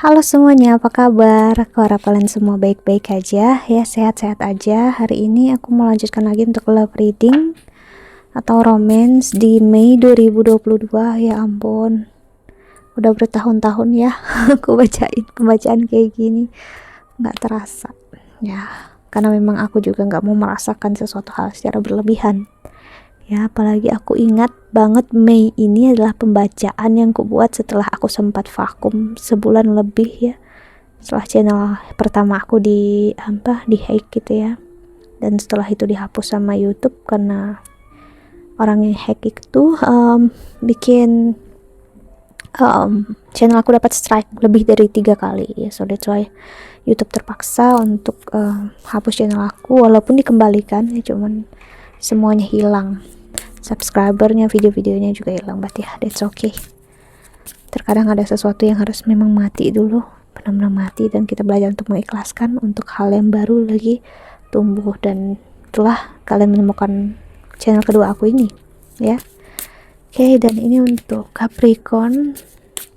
Halo semuanya, apa kabar? Aku harap kalian semua baik-baik aja ya, sehat-sehat aja. Hari ini aku mau lanjutkan lagi untuk love reading atau romance di Mei 2022. Ya ampun, udah bertahun-tahun ya aku bacain pembacaan kayak gini, nggak terasa ya, karena memang aku juga nggak mau merasakan sesuatu hal secara berlebihan ya. Apalagi aku ingat banget Mei ini adalah pembacaan yang kubuat setelah aku sempat vakum sebulan lebih ya, setelah channel pertama aku di hack gitu ya, dan setelah itu dihapus sama YouTube karena orang yang hack itu bikin channel aku dapat strike lebih dari 3 kali ya. So that's why YouTube terpaksa untuk hapus channel aku, walaupun dikembalikan ya, cuman semuanya hilang, subscribernya, video-videonya juga hilang, but ya that's okay. Terkadang ada sesuatu yang harus memang mati dulu, benar-benar mati, dan kita belajar untuk mengikhlaskan untuk hal yang baru lagi tumbuh, dan itulah kalian menemukan channel kedua aku ini ya. Oke, dan ini untuk Capricorn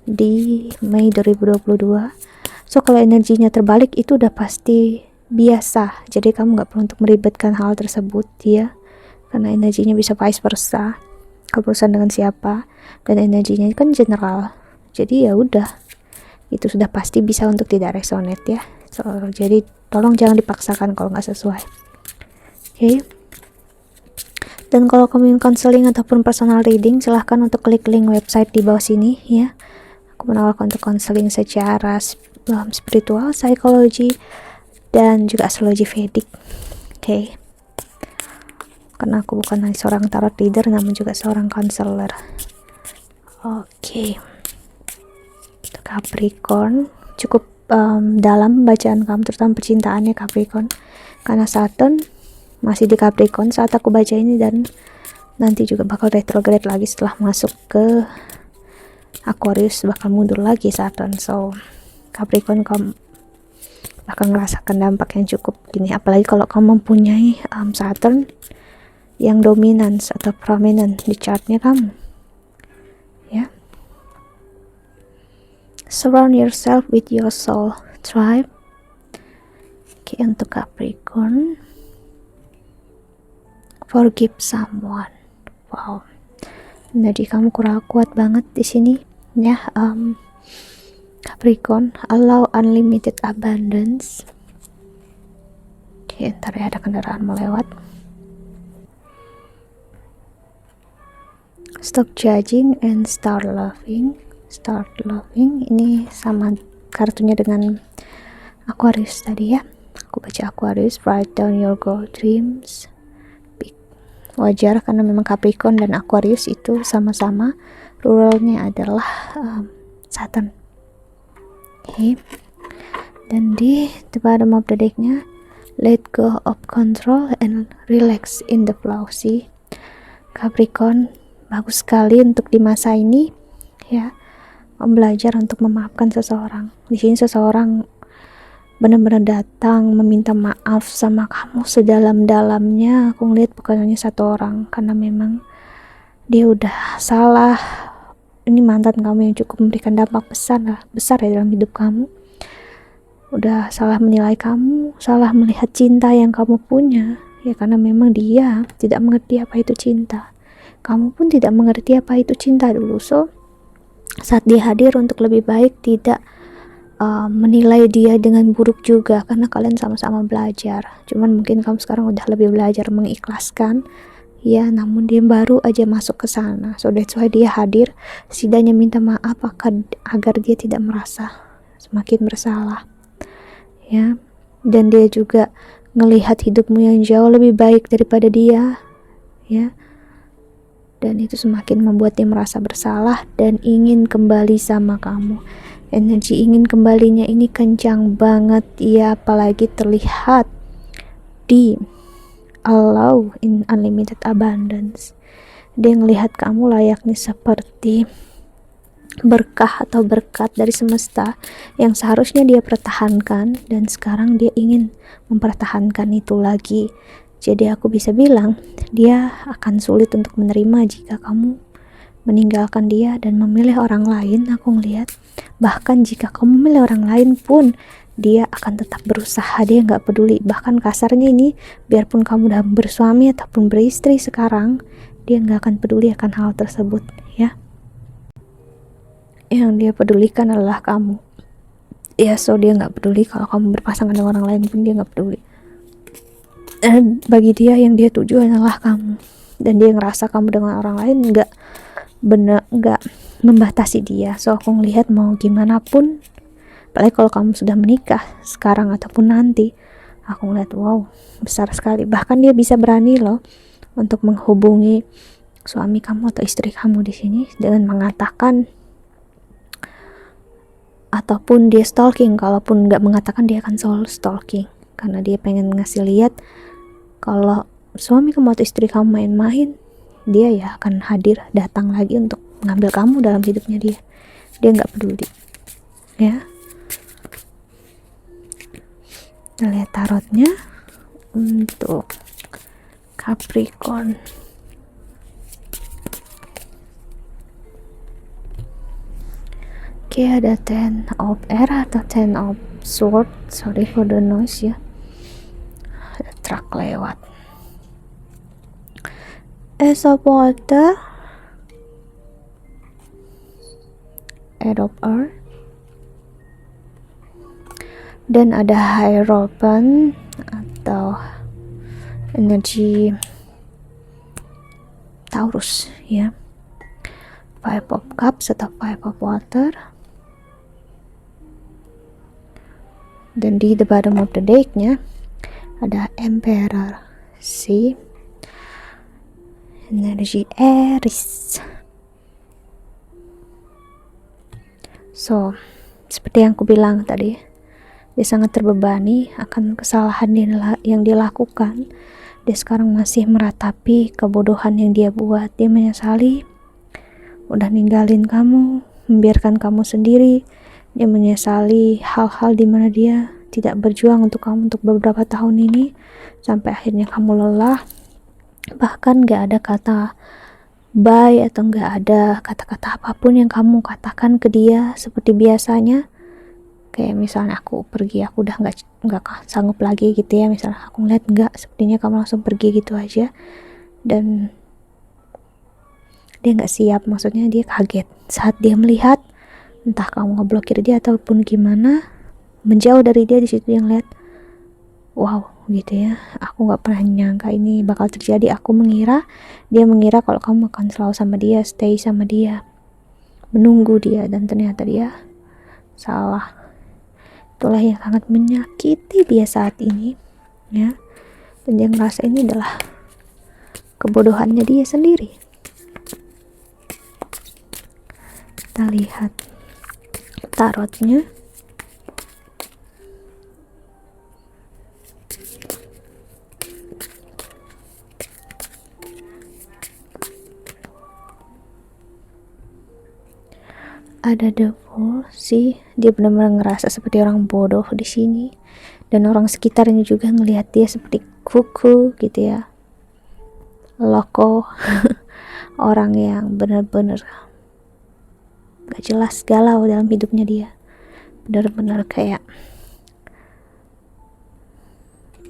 di Mei 2022. So kalau energinya terbalik itu udah pasti biasa, jadi kamu nggak perlu untuk meribetkan hal tersebut ya, karena energinya bisa vice versa, keputusan dengan siapa, dan energinya kan general, jadi ya udah, itu sudah pasti bisa untuk tidak resonate ya. So, jadi tolong jangan dipaksakan kalau nggak sesuai. Oke. Dan kalau kamu ingin counseling ataupun personal reading, silahkan untuk klik link website di bawah sini ya. Aku menawarkan untuk counseling secara spiritual, psikologi, dan juga astrologi Vedic. Oke. Karena aku bukan hanya seorang tarot reader, namun juga seorang counselor. Oke. Capricorn, cukup dalam bacaan kamu, terutama percintaannya Capricorn, karena Saturn masih di Capricorn saat aku baca ini, dan nanti juga bakal retrograde lagi setelah masuk ke Aquarius, bakal mundur lagi Saturn. So Capricorn kamu akan merasakan dampak yang cukup gini, apalagi kalau kamu mempunyai Saturn yang dominans atau prominent di chartnya kamu ya. Surround yourself with your soul tribe. Oke, untuk Capricorn, forgive someone. Wow, jadi kamu kurang kuat banget di sini ya. Capricorn, allow unlimited abundance. Oke, ntar ya, ada kendaraan melewat. Stop judging and start loving. Start loving ini sama kartunya dengan Aquarius tadi ya. Aku baca Aquarius, write down your goal dreams. Wajar karena memang Capricorn dan Aquarius itu sama-sama ruralnya adalah Saturn. Okay. Dan di the bottom of the decknya, let go of control and relax in the flow. See, Capricorn bagus sekali untuk di masa ini ya, belajar untuk memaafkan seseorang. Di sini seseorang benar-benar datang meminta maaf sama kamu sedalam-dalamnya. Aku ngeliat bukan hanya satu orang, karena memang dia udah salah. Ini mantan kamu yang cukup memberikan dampak besar ya dalam hidup kamu. Udah salah menilai kamu, salah melihat cinta yang kamu punya ya, karena memang dia tidak mengerti apa itu cinta. Kamu pun tidak mengerti apa itu cinta dulu. So saat dia hadir untuk lebih baik, tidak menilai dia dengan buruk juga, karena kalian sama-sama belajar. Cuman mungkin kamu sekarang udah lebih belajar mengikhlaskan ya, namun dia baru aja masuk ke sana. So that's why dia hadir, setidaknya minta maaf agar dia tidak merasa semakin bersalah ya. Dan dia juga ngelihat hidupmu yang jauh lebih baik daripada dia ya, dan itu semakin membuat dia merasa bersalah dan ingin kembali sama kamu. Energi ingin kembalinya ini kencang banget ya, apalagi terlihat di allow in unlimited abundance. Dia ngelihat kamu layaknya seperti berkah atau berkat dari semesta yang seharusnya dia pertahankan, dan sekarang dia ingin mempertahankan itu lagi. Jadi aku bisa bilang dia akan sulit untuk menerima jika kamu meninggalkan dia dan memilih orang lain, aku ngelihat bahkan jika kamu memilih orang lain pun dia akan tetap berusaha, dia nggak peduli. Bahkan kasarnya ini, biarpun kamu udah bersuami ataupun beristri sekarang, dia nggak akan peduli akan hal tersebut ya. Yang dia pedulikan adalah kamu ya. So dia nggak peduli kalau kamu berpasangan dengan orang lain pun dia nggak peduli. Dan bagi dia yang dia tuju adalah kamu, dan dia ngerasa kamu dengan orang lain nggak membatasi dia. So aku ngelihat mau gimana pun, apalagi kalau kamu sudah menikah sekarang ataupun nanti, aku ngeliat wow, besar sekali. Bahkan dia bisa berani loh untuk menghubungi suami kamu atau istri kamu di sini dengan mengatakan, ataupun dia stalking. Kalaupun nggak mengatakan, dia akan selalu stalking karena dia pengen ngasih lihat kalau suami kamu atau istri kamu main-main, dia ya akan hadir, datang lagi untuk mengambil kamu dalam hidupnya dia. Dia nggak peduli ya. Kita lihat tarotnya untuk Capricorn. Oke, ada 10 of Air atau 10 of Sword. Sorry for the noise ya, ada truk lewat. Ace of Water, 8 of Earth, dan ada Hierophant atau energi Taurus ya. 5 of Cups atau 5 of Water. Dan di the bottom of the deck-nya ada Emperor, si energi Aries. So, seperti yang aku bilang tadi, dia sangat terbebani akan kesalahan yang dia lakukan. Dia sekarang masih meratapi kebodohan yang dia buat. Dia menyesali udah ninggalin kamu, membiarkan kamu sendiri. Dia menyesali hal-hal dimana dia tidak berjuang untuk kamu untuk beberapa tahun ini, sampai akhirnya kamu lelah. Bahkan gak ada kata bye atau gak ada kata-kata apapun yang kamu katakan ke dia seperti biasanya. Kayak misalnya aku pergi, aku udah nggak sanggup lagi gitu ya, misalnya aku ngeliat nggak, sepertinya kamu langsung pergi gitu aja. Dan dia nggak siap, maksudnya dia kaget saat dia melihat entah kamu ngeblokir dia ataupun gimana, menjauh dari dia. Di situ yang lihat wow gitu ya, aku nggak pernah nyangka ini bakal terjadi. Dia mengira kalau kamu akan selalu sama dia, stay sama dia, menunggu dia, dan ternyata dia salah. Itulah yang sangat menyakiti dia saat ini ya. Dan dia ngerasa ini adalah kebodohannya dia sendiri. Kita lihat tarotnya. Ada the Fool sih, dia benar-benar ngerasa seperti orang bodoh di sini, dan orang sekitarnya juga ngelihat dia seperti kuku gitu ya, loko. Orang yang benar-benar gak jelas, galau dalam hidupnya dia, benar-benar kayak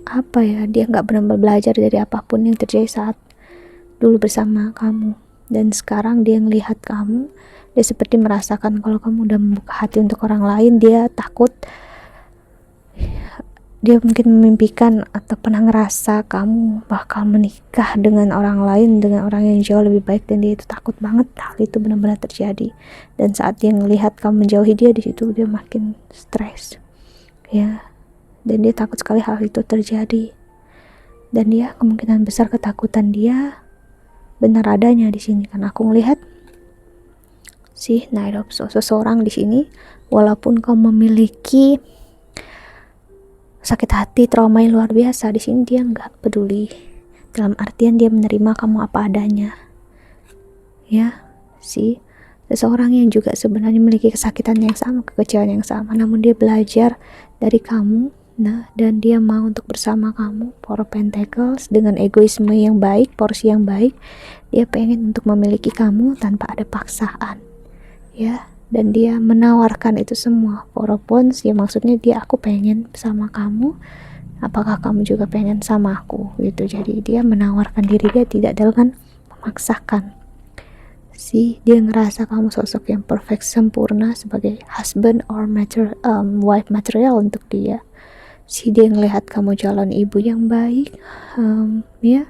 apa ya, dia gak benar-benar belajar dari apapun yang terjadi saat dulu bersama kamu. Dan sekarang dia ngelihat kamu, dia seperti merasakan kalau kamu udah membuka hati untuk orang lain. Dia takut, dia mungkin memimpikan atau pernah ngerasa kamu bakal menikah dengan orang lain, dengan orang yang jauh lebih baik, dan dia itu takut banget hal itu benar-benar terjadi. Dan saat dia ngelihat kamu menjauhi dia, di situ dia makin stres ya, dan dia takut sekali hal itu terjadi. Dan dia kemungkinan besar ketakutan dia benar adanya di sini, karena aku ngelihat si Knight of Swords, seseorang di sini, walaupun kau memiliki sakit hati, trauma yang luar biasa, di sini dia nggak peduli. Dalam artian dia menerima kamu apa adanya. Ya, si seseorang yang juga sebenarnya memiliki kesakitan yang sama, kekecewaan yang sama, namun dia belajar dari kamu Nah, dan dia mau untuk bersama kamu, Four of Pentacles, dengan egoisme yang baik, porsi yang baik. Dia pengen untuk memiliki kamu tanpa ada paksaan, ya. Dan dia menawarkan itu semua. Four of Wands, ya maksudnya dia, aku pengen sama kamu, apakah kamu juga pengen sama aku, gitu. Jadi dia menawarkan diri dia, tidak dengan memaksakan. Dia ngerasa kamu sosok yang perfect, sempurna sebagai husband or wife material untuk dia. Dia ngelihat kamu calon ibu yang baik, ya,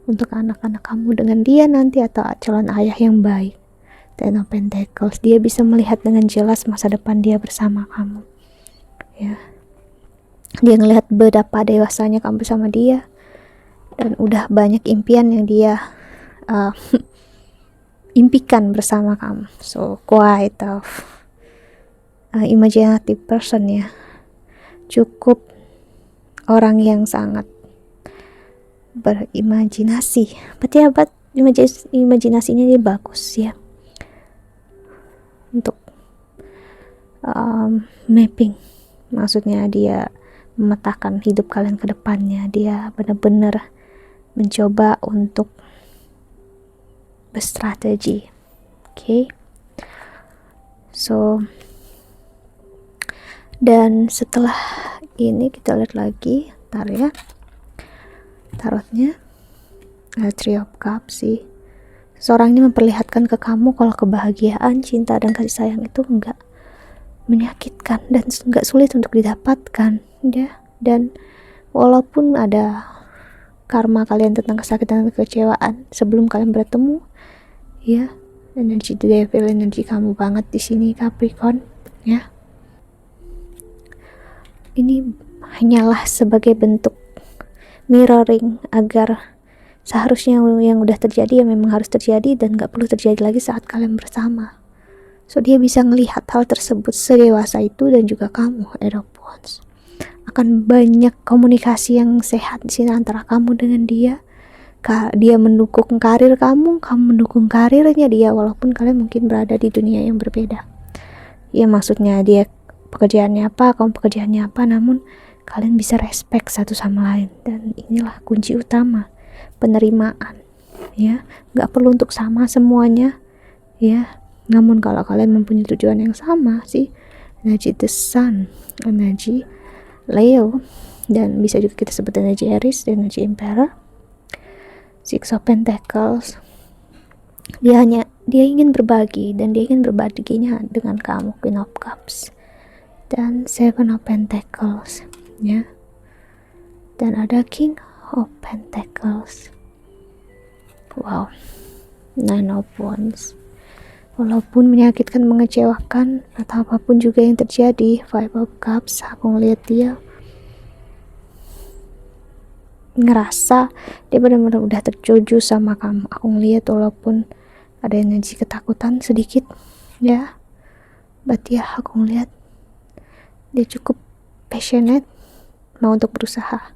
untuk anak-anak kamu dengan dia nanti, atau calon ayah yang baik. Ten of Pentacles, dia bisa melihat dengan jelas masa depan dia bersama kamu, ya. Dia ngelihat betapa dewasanya kamu bersama dia, dan udah banyak impian yang dia impikan bersama kamu. So quite of imaginative person, ya. Cukup orang yang sangat berimajinasi. Imajinasinya dia bagus, ya, untuk mapping. Maksudnya dia memetakan hidup kalian ke depannya. Dia benar-benar mencoba untuk berstrategi. Okay? So, dan setelah ini kita lihat lagi, ya, tarotnya Three of Cups sih. Seorang ini memperlihatkan ke kamu kalau kebahagiaan, cinta, dan kasih sayang itu enggak menyakitkan dan enggak sulit untuk didapatkan, ya. Dan walaupun ada karma kalian tentang kesakitan dan kekecewaan sebelum kalian bertemu, ya, energi the devil, energi kamu banget di sini Capricorn, ya. Ini hanyalah sebagai bentuk mirroring agar seharusnya yang udah terjadi ya memang harus terjadi dan gak perlu terjadi lagi saat kalian bersama. So dia bisa ngelihat hal tersebut sedewasa itu, dan juga kamu, Eight of Wands. Akan banyak komunikasi yang sehat di sini antara kamu dengan dia. Dia mendukung karir kamu mendukung karirnya dia, walaupun kalian mungkin berada di dunia yang berbeda. Ya maksudnya dia pekerjaannya apa, kamu pekerjaannya apa, namun kalian bisa respect satu sama lain. Dan inilah kunci utama, penerimaan, ya. Gak perlu untuk sama semuanya, ya. Namun kalau kalian mempunyai tujuan yang sama sih, energi the sun, energi Leo, dan bisa juga kita sebut energi Aries, energi Emperor, Six of Pentacles. Dia ingin berbagi, dan dia ingin berbaginya dengan kamu, Queen of Cups, dan Seven of Pentacles, ya. Dan ada King of Pentacles. Wow. Nine of Wands. Walaupun menyakitkan, mengecewakan, atau apapun juga yang terjadi, Five of Cups, aku ngeliat dia ngerasa dia benar-benar udah tertuju sama kamu. Aku ngeliat walaupun ada energi ketakutan sedikit, ya, but ya aku ngeliat dia cukup passionate, mau untuk berusaha.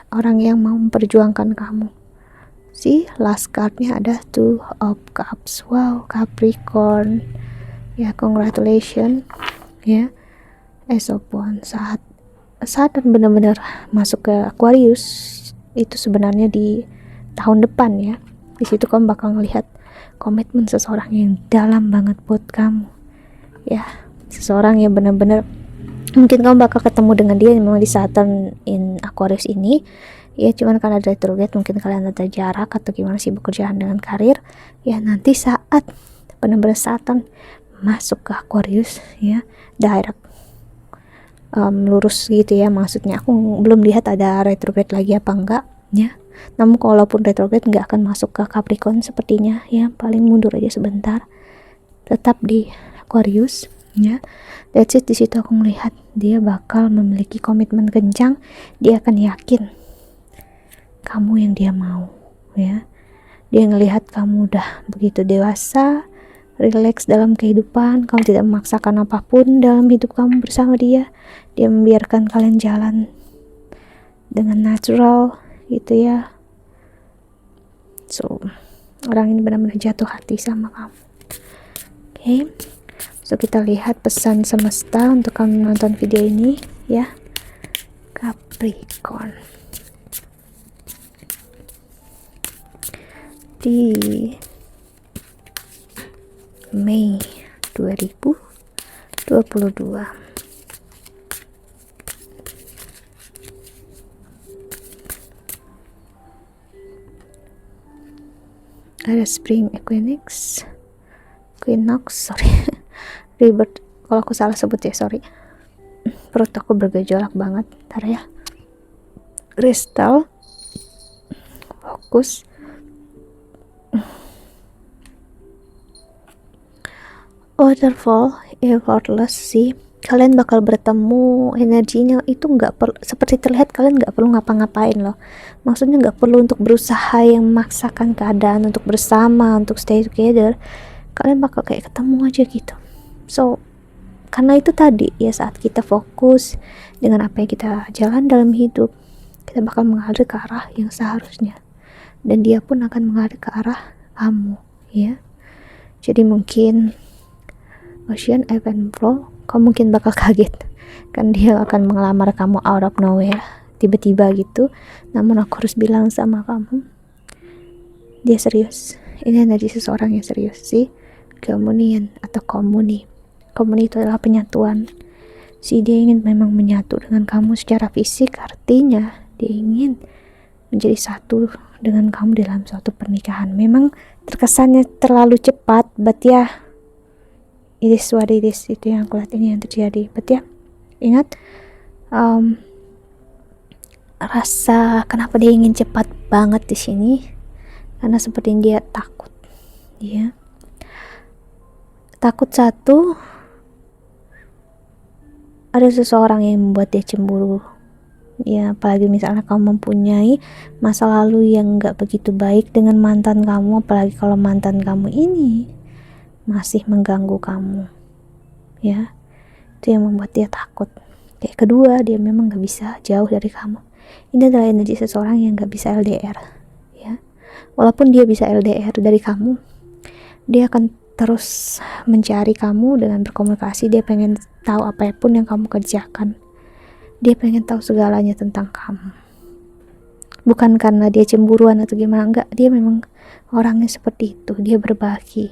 Orang yang mau memperjuangkan kamu. Last cardnya ada Two of Cups. Wow, Capricorn, ya, congratulations, ya. Ace of Wands, saat dan benar-benar masuk ke Aquarius itu sebenarnya di tahun depan, ya. Di situ kamu bakal ngelihat komitmen seseorang yang dalam banget buat kamu, ya. Seseorang yang benar-benar mungkin kamu bakal ketemu dengan dia memang di Saturn in Aquarius ini, ya. Cuman karena ada retrograde mungkin kalian ada jarak atau gimana sih bekerjaan dengan karir, ya. Nanti saat benar-benar Saturn masuk ke Aquarius, ya, direct lurus gitu, ya. Maksudnya aku belum lihat ada retrograde lagi apa enggak, ya. Namun kalaupun retrograde nggak akan masuk ke Capricorn sepertinya, ya. Paling mundur aja sebentar, tetap di Aquarius, ya. That's it. Di situ aku melihat dia bakal memiliki komitmen kencang. Dia akan yakin kamu yang dia mau, ya. Dia ngelihat kamu udah begitu dewasa, relax dalam kehidupan, kamu tidak memaksakan apapun dalam hidup kamu bersama dia. Dia membiarkan kalian jalan dengan natural, gitu, ya. So orang ini benar-benar jatuh hati sama kamu. Okay, so kita lihat pesan semesta untuk kamu nonton video ini, ya. Capricorn di Mei 2022. Ada Spring Equinox, sorry ribet kalau aku salah sebut ya, sorry, perut aku bergejolak banget. Ntar ya, Crystal, fokus, Waterfall, effortless sih. Kalian bakal bertemu, energinya itu nggak perlu, seperti terlihat kalian nggak perlu ngapa-ngapain loh. Maksudnya nggak perlu untuk berusaha yang memaksakan keadaan untuk bersama, untuk stay together. Kalian bakal kayak ketemu aja gitu. So, karena itu tadi ya, saat kita fokus dengan apa yang kita jalan dalam hidup, kita bakal mengalir ke arah yang seharusnya, dan dia pun akan mengalir ke arah kamu ya. Jadi mungkin Ocean ebb and flow, kamu mungkin bakal kaget kan dia akan mengelamar kamu out of nowhere, tiba-tiba gitu. Namun aku harus bilang sama kamu, dia serius. Ini energi seseorang yang serius sih. Komunian atau komuni itu adalah penyatuan. Si dia ingin memang menyatu dengan kamu secara fisik, artinya dia ingin menjadi satu dengan kamu dalam suatu pernikahan. Memang terkesannya terlalu cepat, but ya it is what it is. Itu yang aku lihat, ini yang terjadi. But ya, ingat, rasa kenapa dia ingin cepat banget di sini, karena seperti dia takut. Dia takut, satu, ada seseorang yang membuat dia cemburu ya, apalagi misalnya kamu mempunyai masa lalu yang gak begitu baik dengan mantan kamu, apalagi kalau mantan kamu ini masih mengganggu kamu ya, itu yang membuat dia takut. Kayak kedua, dia memang gak bisa jauh dari kamu. Ini adalah energi seseorang yang gak bisa LDR ya. Walaupun dia bisa LDR dari kamu, dia akan terus mencari kamu dengan berkomunikasi. Dia pengen tahu apapun yang kamu kerjakan, dia pengen tahu segalanya tentang kamu. Bukan karena dia cemburuan atau gimana, enggak, dia memang orangnya seperti itu. Dia berbagi,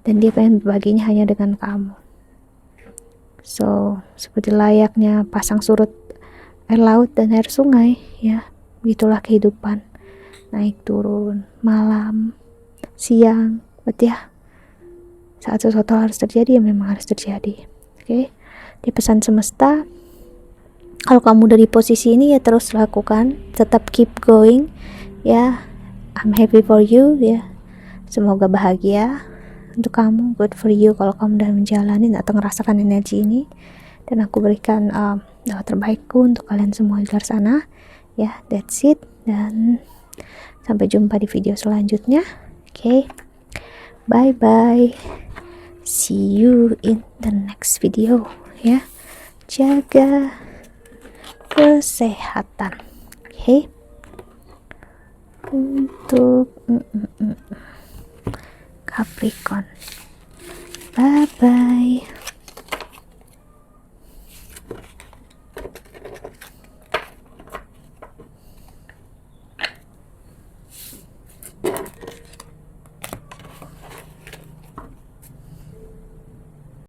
dan dia pengen berbaginya hanya dengan kamu. So, seperti layaknya pasang surut air laut dan air sungai ya, begitulah kehidupan, naik turun, malam, siang. But ya, saat sesuatu harus terjadi, ya memang harus terjadi. Oke, di pesan semesta, kalau kamu udah di posisi ini ya terus lakukan, tetap keep going ya. I'm happy for you ya, semoga bahagia untuk kamu, good for you kalau kamu udah menjalani atau ngerasakan energi ini. Dan aku berikan doa terbaikku untuk kalian semua di luar sana ya. That's it, dan sampai jumpa di video selanjutnya. Oke, bye bye, see you in the next video ya. Jaga kesehatan, oke? Untuk Capricorn, bye bye.